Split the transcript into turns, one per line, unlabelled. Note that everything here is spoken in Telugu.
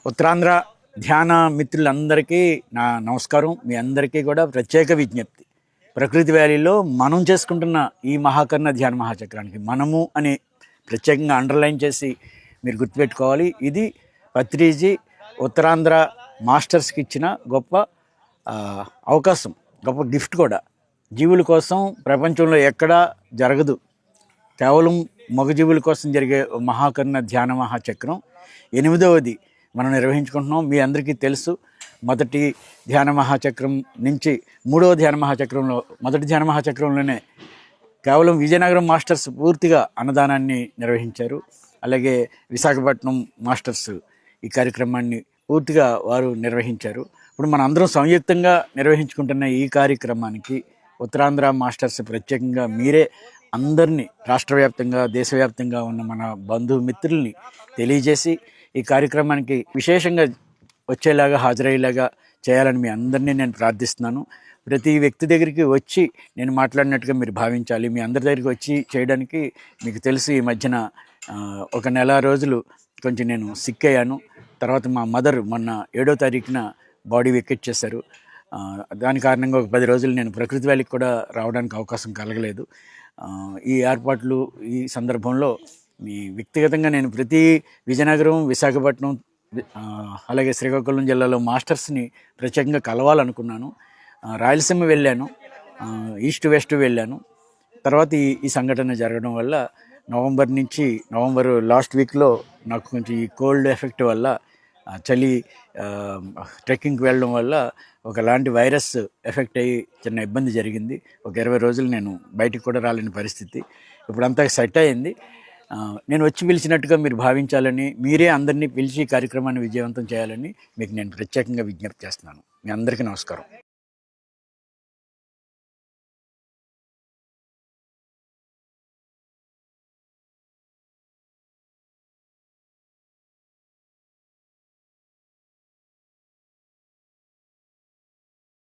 ఉత్తరాంధ్ర ధ్యాన మిత్రులందరికీ నా నమస్కారం. మీ అందరికీ కూడా ప్రత్యేక విజ్ఞప్తి. ప్రకృతి వ్యాలీలో మనం చేసుకుంటున్న ఈ మహాకర్ణ ధ్యాన మహాచక్రానికి మనము అని ప్రత్యేకంగా అండర్లైన్ చేసి మీరు గుర్తుపెట్టుకోవాలి. ఇది పత్రిజీ ఉత్తరాంధ్ర మాస్టర్స్కి ఇచ్చిన గొప్ప అవకాశం, గొప్ప గిఫ్ట్ కూడా. జీవుల కోసం ప్రపంచంలో ఎక్కడా జరగదు. కేవలం మగజీవుల కోసం జరిగే మహాకర్ణ ధ్యాన మహాచక్రం 8వది మనం నిర్వహించుకుంటున్నాం. మీ అందరికీ తెలుసు, మొదటి ధ్యాన మహాచక్రం నుంచి 3వ ధ్యాన మహాచక్రంలో, మొదటి ధ్యాన మహాచక్రంలోనే కేవలం విజయనగరం మాస్టర్స్ పూర్తిగా అన్నదానాన్ని నిర్వహించారు. అలాగే విశాఖపట్నం మాస్టర్స్ ఈ కార్యక్రమాన్ని పూర్తిగా వారు నిర్వహించారు. ఇప్పుడు మన అందరం సంయుక్తంగా నిర్వహించుకుంటున్న ఈ కార్యక్రమానికి ఉత్తరాంధ్ర మాస్టర్స్ ప్రత్యేకంగా మీరే అందరినీ రాష్ట్ర వ్యాప్తంగా, దేశవ్యాప్తంగా ఉన్న మన బంధుమిత్రుల్ని తెలియజేసి ఈ కార్యక్రమానికి విశేషంగా వచ్చేలాగా, హాజరయ్యేలాగా చేయాలని మీ అందరినీ నేను ప్రార్థిస్తున్నాను. ప్రతి వ్యక్తి దగ్గరికి వచ్చి నేను మాట్లాడినట్టుగా మీరు భావించాలి. మీ అందరి దగ్గరికి వచ్చి చేయడానికి మీకు తెలుసు, ఈ మధ్యన ఒక నెల రోజులు కొంచెం నేను సిక్ అయ్యాను. తర్వాత మా మదర్ మొన్న 7వ తారీఖున బాడీ వెకెట్ చేశారు. దాని కారణంగా ఒక 10 రోజులు నేను ప్రకృతి వ్యాలీకి కూడా రావడానికి అవకాశం కలగలేదు. ఈ ఏర్పాట్లు, ఈ సందర్భంలో మీ వ్యక్తిగతంగా నేను ప్రతి విజయనగరం, విశాఖపట్నం, అలాగే శ్రీకాకుళం జిల్లాలో మాస్టర్స్ని ప్రత్యేకంగా కలవాలనుకున్నాను. రాయలసీమ వెళ్ళాను, ఈస్ట్ వెస్ట్ వెళ్ళాను. తర్వాత ఈ సంఘటన జరగడం వల్ల నవంబర్ లాస్ట్ వీక్లో నాకు కొంచెం ఈ కోల్డ్ ఎఫెక్ట్ వల్ల, చలి, ట్రెక్కింగ్కి వెళ్ళడం వల్ల ఒకలాంటి వైరస్ ఎఫెక్ట్ అయ్యి చిన్న ఇబ్బంది జరిగింది. ఒక 20 రోజులు నేను బయటికి కూడా రాలేని పరిస్థితి. ఇప్పుడంతా సెట్ అయ్యింది. నేను వచ్చి పిలిచినట్టుగా మీరు భావించాలని, మీరే అందరినీ పిలిచి ఈ కార్యక్రమాన్ని విజయవంతం చేయాలని మీకు నేను ప్రత్యేకంగా విజ్ఞప్తి చేస్తున్నాను. మీ అందరికీ నమస్కారం.